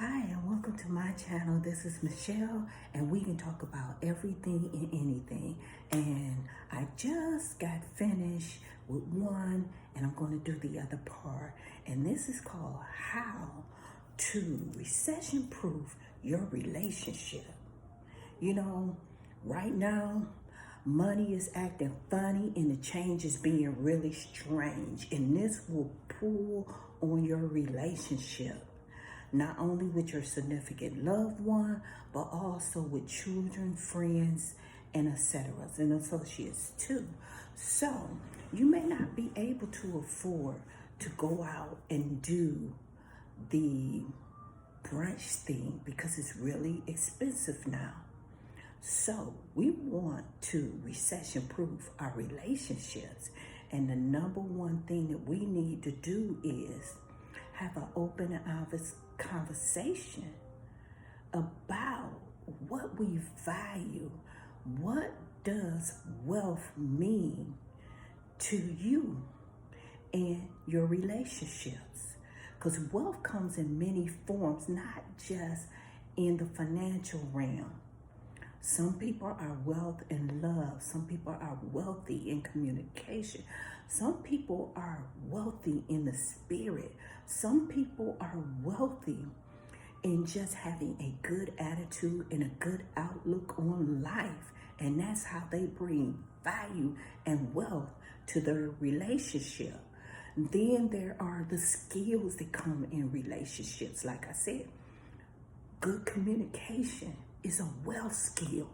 Hi, and welcome to my channel. This is Michelle, and we can talk about everything and anything. And I just got finished with one, and I'm going to do the other part. And this is called How to Recession Proof Your Relationship. You know, right now, money is acting funny and the change is being really strange. And this will pull on your relationship, not only with your significant loved one, but also with children, friends, and etc. and associates too. So you may not be able to afford to go out and do the brunch thing because it's really expensive now. So we want to recession proof our relationships. And the number one thing that we need to do is have an open and honest conversation about what we value. What does wealth mean to you and your relationships? Because wealth comes in many forms, not just in the financial realm. Some people are wealth in love. Some people are wealthy in communication. Some people are wealthy in the spirit. Some people are wealthy in just having a good attitude and a good outlook on life. And that's how they bring value and wealth to their relationship. Then there are the skills that come in relationships. Like I said, good communication is a wealth skill.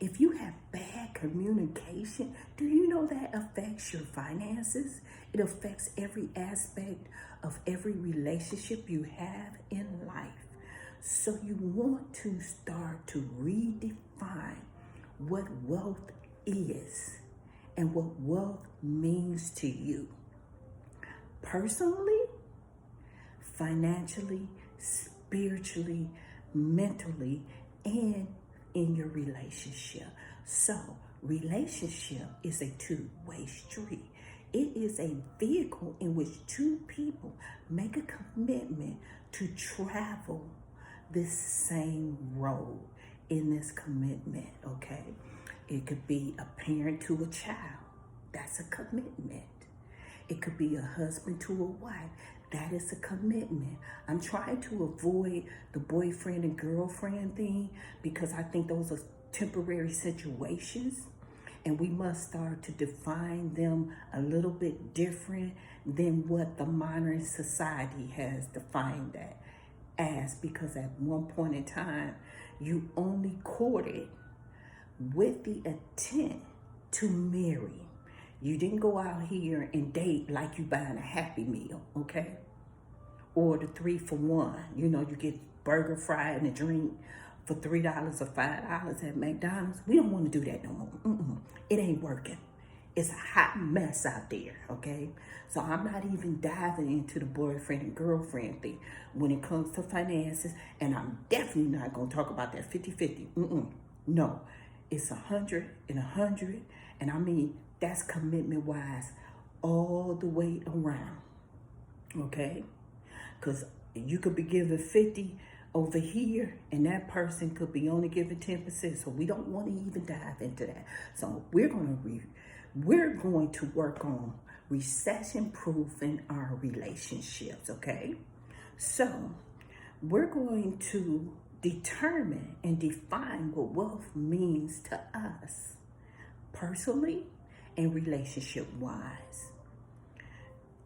If you have bad communication, do you know that affects your finances? It affects every aspect of every relationship you have in life. So you want to start to redefine what wealth is and what wealth means to you. Personally, financially, spiritually, mentally, and in your relationship. So, relationship is a two-way street. It is a vehicle in which two people make a commitment to travel this same road in this commitment, okay? It could be a parent to a child. That's a commitment. It could be a husband to a wife. That is a commitment. I'm trying to avoid the boyfriend and girlfriend thing because I think those are temporary situations, and we must start to define them a little bit different than what the modern society has defined that as, because at one point in time, you only courted with the intent to marry. You didn't go out here and date like you buying a Happy Meal, okay? Or the 3-for-1. You know, you get burger, fry, and a drink for $3 or $5 at McDonald's. We don't want to do that no more. It ain't working. It's a hot mess out there, okay? So I'm not even diving into the boyfriend and girlfriend thing when it comes to finances, and I'm definitely not going to talk about that 50-50. No, it's 100 and 100, and I mean, that's commitment-wise all the way around, okay? Because you could be giving 50 over here, and that person could be only giving 10%. So we don't want to even dive into that. So we're going to work on recession-proofing our relationships, okay? So we're going to determine and define what wealth means to us personally and relationship-wise.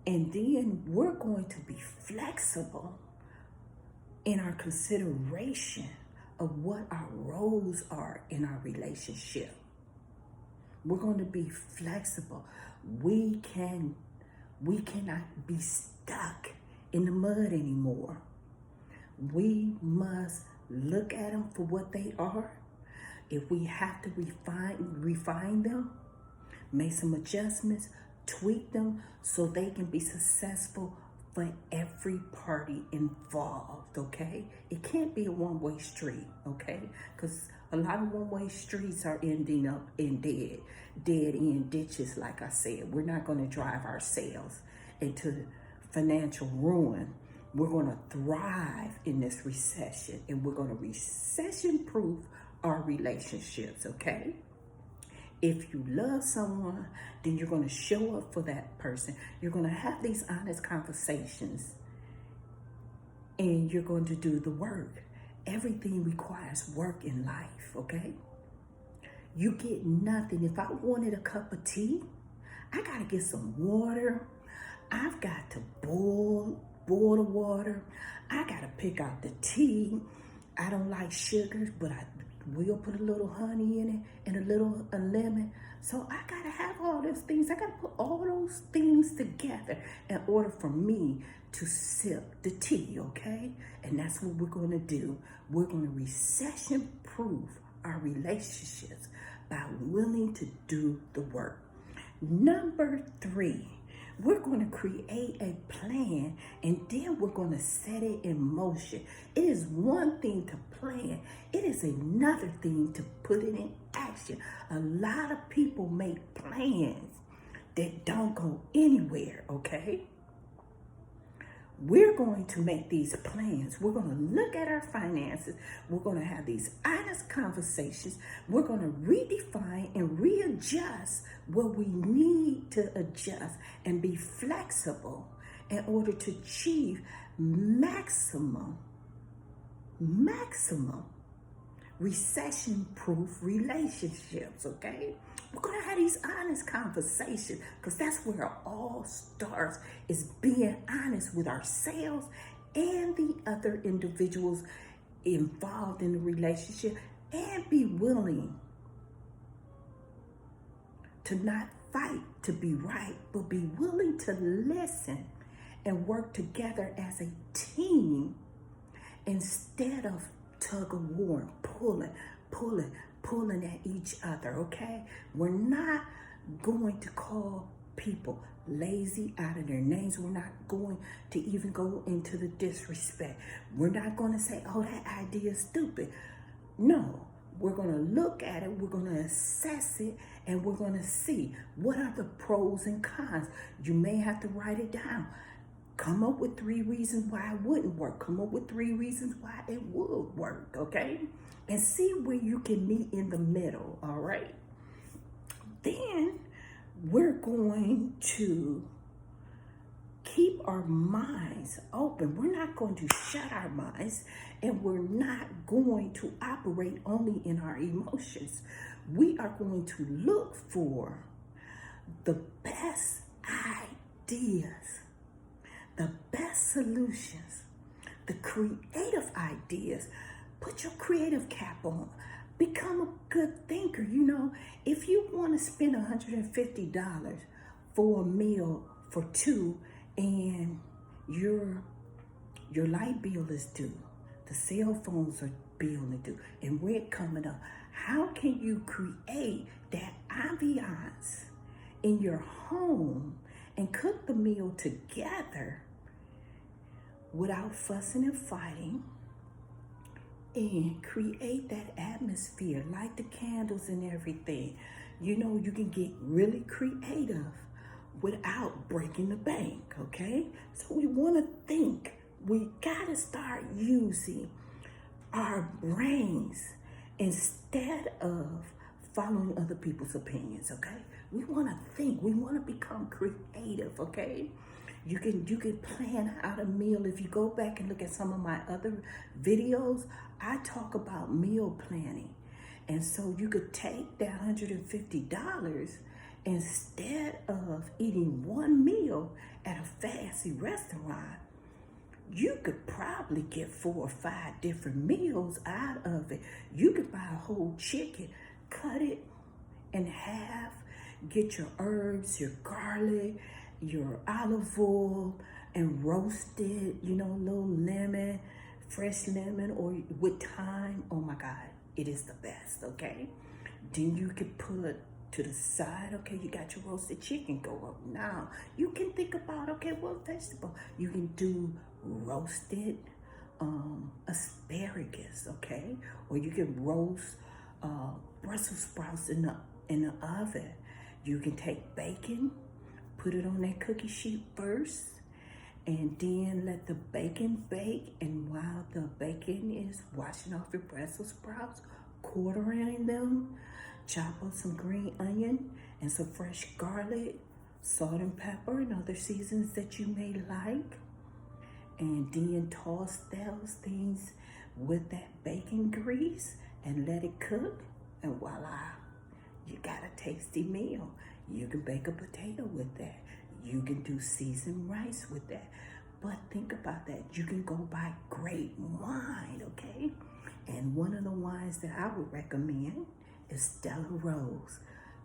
And then we're going to be flexible in our consideration of what our roles are in our relationship. We're going to be flexible. We cannot be stuck in the mud anymore. We must look at them for what they are. If we have to refine them, make some adjustments, tweak them so they can be successful for every party involved, okay? It can't be a one-way street, okay? Because a lot of one-way streets are ending up in dead-end ditches, like I said. We're not going to drive ourselves into financial ruin We're going to thrive in this recession, and we're going to recession-proof our relationships, okay? If you love someone, then you're going to show up for that person. You're going to have these honest conversations, and you're going to do the work. Everything requires work in life, okay? You get nothing. If I wanted a cup of tea, I got to get some water. I've got to boil the water. I got to pick out the tea. I don't like sugars, but I will put a little honey in it and a lemon. So I got to have all those things. I got to put all those things together in order for me to sip the tea, okay? And that's what we're going to do. We're going to recession-proof our relationships by willing to do the work. Number 3, we're going to create a plan, and then we're going to set it in motion. It is one thing to plan. It is another thing to put it in action. A lot of people make plans that don't go anywhere, okay? We're going to make these plans. We're going to look at our finances. We're going to have these honest conversations. We're going to redefine and readjust what we need to adjust and be flexible in order to achieve maximum recession-proof relationships, okay? We're going to have these honest conversations because that's where it all starts, is being honest with ourselves and the other individuals involved in the relationship, and be willing to not fight to be right, but be willing to listen and work together as a team instead of tug of war, pulling at each other, okay? We're not going to call people lazy out of their names. We're not going to even go into the disrespect. We're not going to say, oh, that idea is stupid. No, we're going to look at it, we're going to assess it, and we're going to see what are the pros and cons. You may have to write it down. Come up with 3 reasons why it wouldn't work. Come up with 3 reasons why it would work, okay? And see where you can meet in the middle, all right? Then we're going to keep our minds open. We're not going to shut our minds, and we're not going to operate only in our emotions. We are going to look for the best ideas, the best solutions, the creative ideas. Put your creative cap on. Become a good thinker. You know, if you want to spend $150 for a meal for 2 and your light bill is due, the cell phones are bill is due, and rent coming up, how can you create that ambiance in your home and cook the meal together without fussing and fighting, and create that atmosphere, light the candles and everything? You know, you can get really creative without breaking the bank, okay? So we want to think. We got to start using our brains instead of following other people's opinions, okay? We want to think. We want to become creative, okay? You can plan out a meal. If you go back and look at some of my other videos, I talk about meal planning. And so you could take that $150, instead of eating one meal at a fancy restaurant, you could probably get 4 or 5 different meals out of it. You could buy a whole chicken, cut it in half, get your herbs, your garlic, your olive oil, and roast it, you know, a little lemon, fresh lemon, or with thyme. Oh my God, it is the best, okay? Then you could put to the side, okay, you got your roasted chicken, go up. Now, you can think about, okay, what vegetable? You can do roasted asparagus, okay? Or you can roast Brussels sprouts in the oven. You can take bacon, put it on that cookie sheet first, And then let the bacon bake. And while the bacon is washing off your Brussels sprouts, quartering them, chop up some green onion and some fresh garlic, salt and pepper, and other seasons that you may like. And then toss those things with that bacon grease and let it cook. And voila, you got a tasty meal. You can bake a potato with that. You can do seasoned rice with that. But think about that. You can go buy great wine, okay? And one of the wines that I would recommend is Stella Rose.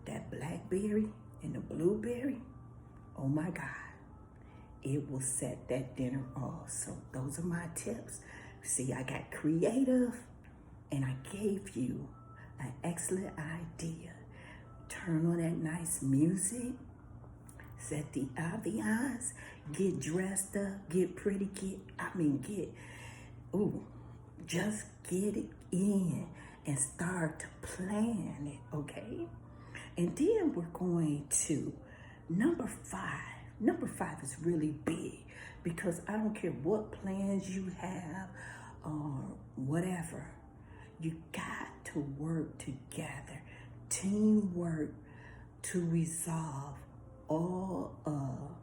That blackberry and the blueberry, oh my God. It will set that dinner off. So those are my tips. See, I got creative and I gave you an excellent idea. Turn on that nice music, set the ambiance, get dressed up, get pretty, just get it in and start to plan it, okay? And then we're going to number 5. Number 5 is really big because I don't care what plans you have or whatever. You got to work together. Teamwork to resolve all of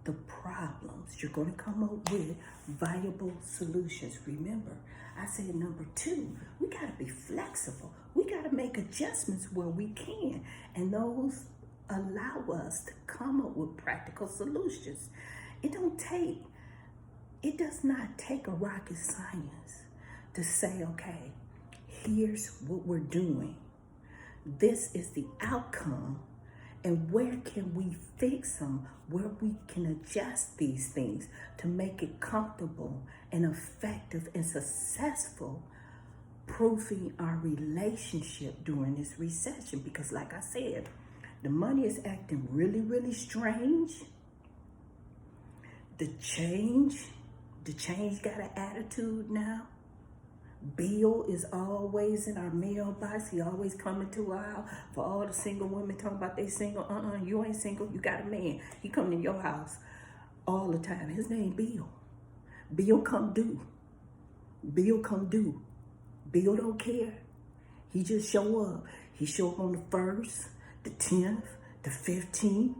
the problems. You're going to come up with viable solutions. Remember, I said number 2, we got to be flexible. We got to make adjustments where we can. And those allow us to come up with practical solutions. It does not take a rocket science to say, okay, here's what we're doing. This is the outcome, and where can we fix them, where we can adjust these things to make it comfortable and effective and successful, proofing our relationship during this recession. Because like I said, the money is acting really, really strange. The change got an attitude now. Bill is always in our mailbox. He always coming to our house. For all the single women talking about they single. You ain't single. You got a man. He coming to your house all the time. His name Bill. Bill come due. Bill come due. Bill don't care. He just show up. He show up on the 1st, the 10th, the 15th,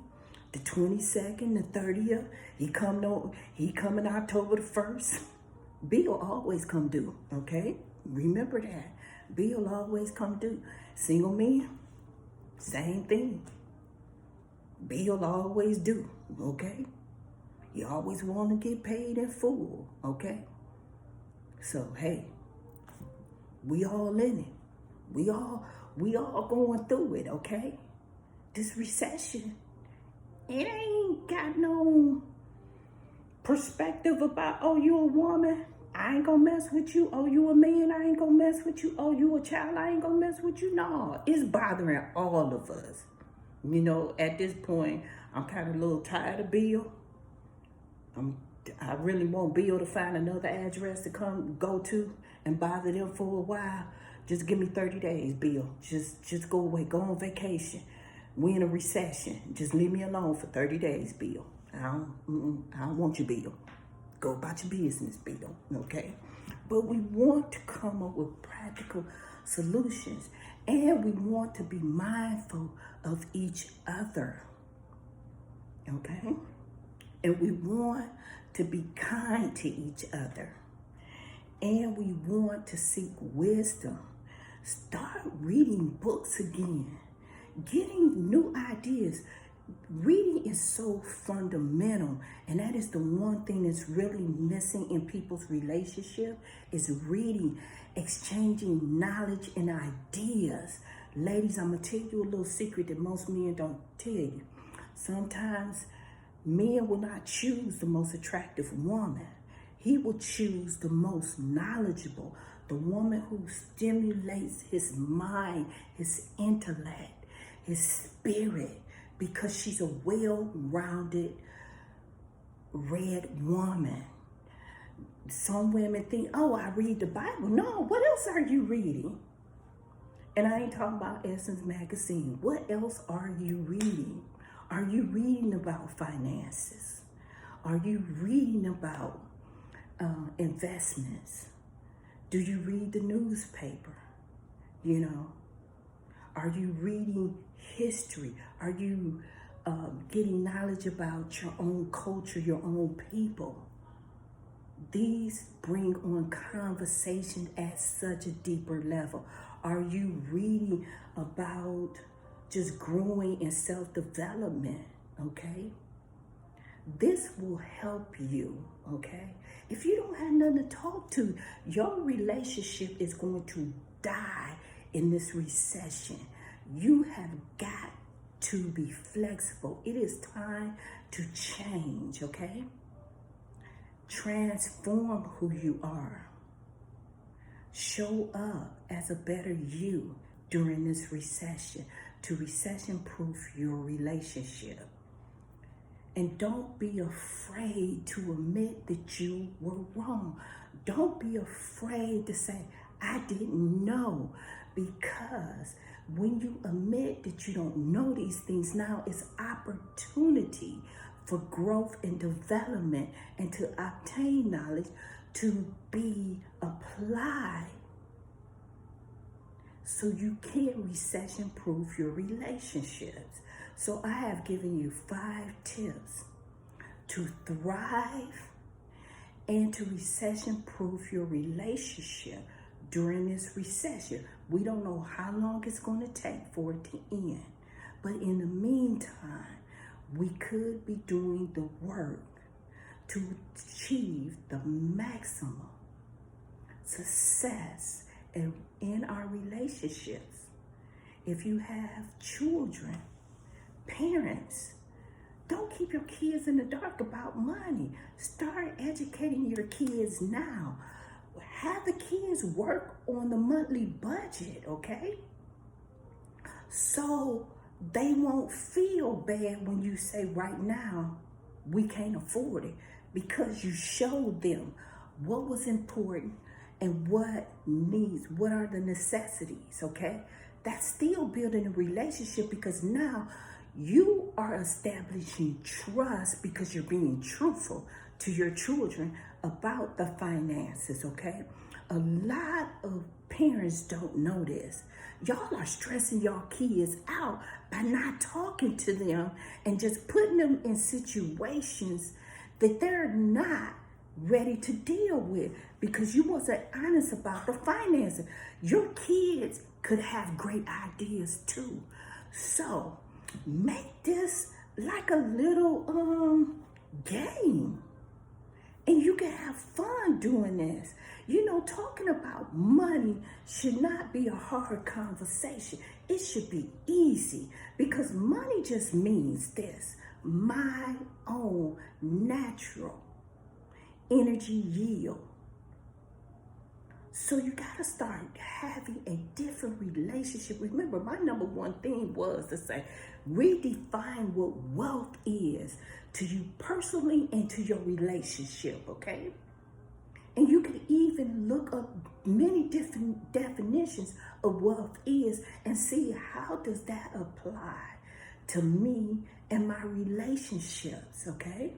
the 22nd, the 30th. He coming October the 1st. Bill always come due, okay? Remember that. Bill always come due. Single men, same thing. Bill always do, okay? You always want to get paid in full, okay? So, hey, we all in it. We all going through it, okay? This recession, it ain't got no perspective about, oh, you a woman, I ain't gonna mess with you. Oh, you a man, I ain't gonna mess with you. Oh, you a child, I ain't gonna mess with you. No, it's bothering all of us. You know, at this point, I'm kind of a little tired of Bill. I really want Bill to find another address to go to and bother them for a while. Just give me 30 days, Bill. Just go away, go on vacation. We in a recession. Just leave me alone for 30 days, Bill. I don't want you, Bill. Go about your business, Bill, okay? But we want to come up with practical solutions, and we want to be mindful of each other, okay? And we want to be kind to each other, and we want to seek wisdom. Start reading books again, getting new ideas. Reading is so fundamental, and that is the one thing that's really missing in people's relationship is reading, exchanging knowledge and ideas. Ladies, I'm going to tell you a little secret that most men don't tell you. Sometimes men will not choose the most attractive woman. He will choose the most knowledgeable, the woman who stimulates his mind, his intellect, his spirit, because she's a well-rounded, read woman. Some women think, oh, I read the Bible. No, what else are you reading? And I ain't talking about Essence Magazine. What else are you reading? Are you reading about finances? Are you reading about investments? Do you read the newspaper? You know, are you reading history? Are you getting knowledge about your own culture, your own people? These bring on conversation at such a deeper level. Are you reading about just growing in self-development? Okay? This will help you, okay? If you don't have nothing to talk to, your relationship is going to die in this recession. You have got to be flexible. It is time to change, okay? Transform who you are. Show up as a better you during this recession to recession-proof your relationship. And don't be afraid to admit that you were wrong. Don't be afraid to say, I didn't know. Because when you admit that you don't know these things, now it's opportunity for growth and development and to obtain knowledge to be applied so you can recession-proof your relationships. So I have given you 5 tips to thrive and to recession-proof your relationship during this recession. We don't know how long it's going to take for it to end. But in the meantime, we could be doing the work to achieve the maximum success in our relationships. If you have children, parents, don't keep your kids in the dark about money. Start educating your kids now. Have the kids work on the monthly budget, okay? So they won't feel bad when you say right now, we can't afford it, because you showed them what was important and what are the necessities, okay? That's still building a relationship, because now you are establishing trust because you're being truthful to your children about the finances, okay? A lot of parents don't know this. Y'all are stressing your kids out by not talking to them and just putting them in situations that they're not ready to deal with because you wasn't honest about the finances. Your kids could have great ideas too. So make this like a little game. And you can have fun doing this. You know, talking about money should not be a hard conversation. It should be easy, because money just means this: my own natural energy yield. So you got to start having a different relationship. Remember, my number one thing was to say, redefine what wealth is to you personally and to your relationship, okay? And you can even look up many different definitions of wealth is and see how does that apply to me and my relationships, okay?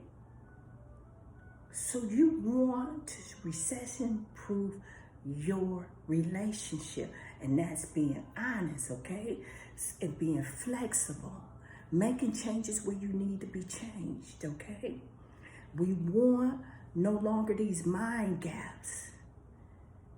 So you want to recession-proof your relationship, and that's being honest, okay? And being flexible, making changes where you need to be changed, okay? We want no longer these mind gaps,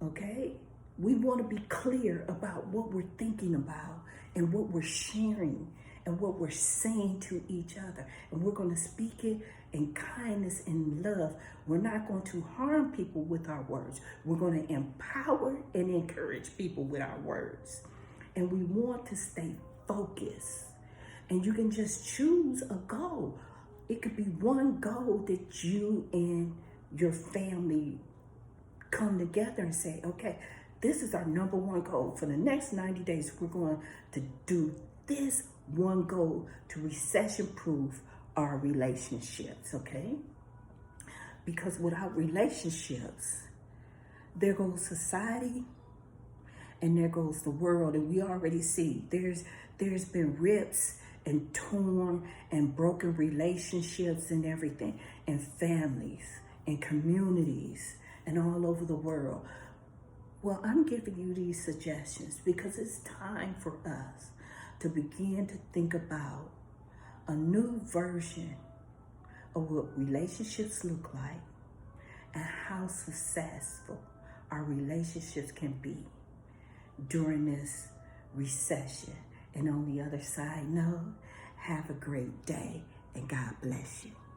okay? We want to be clear about what we're thinking about and what we're sharing and what we're saying to each other. And we're going to speak it in kindness and love. We're not going to harm people with our words. We're going to empower and encourage people with our words. And we want to stay focused. And you can just choose a goal. It could be one goal that you and your family come together and say, okay, this is our number one goal. For the next 90 days, we're going to do this one goal to recession-proof our relationships, okay? Because without relationships, there goes society and there goes the world. And we already see there's been rips and torn and broken relationships and everything. and families and communities and all over the world. Well, I'm giving you these suggestions because it's time for us to begin to think about a new version of what relationships look like and how successful our relationships can be during this recession. And on the other side, have a great day and God bless you.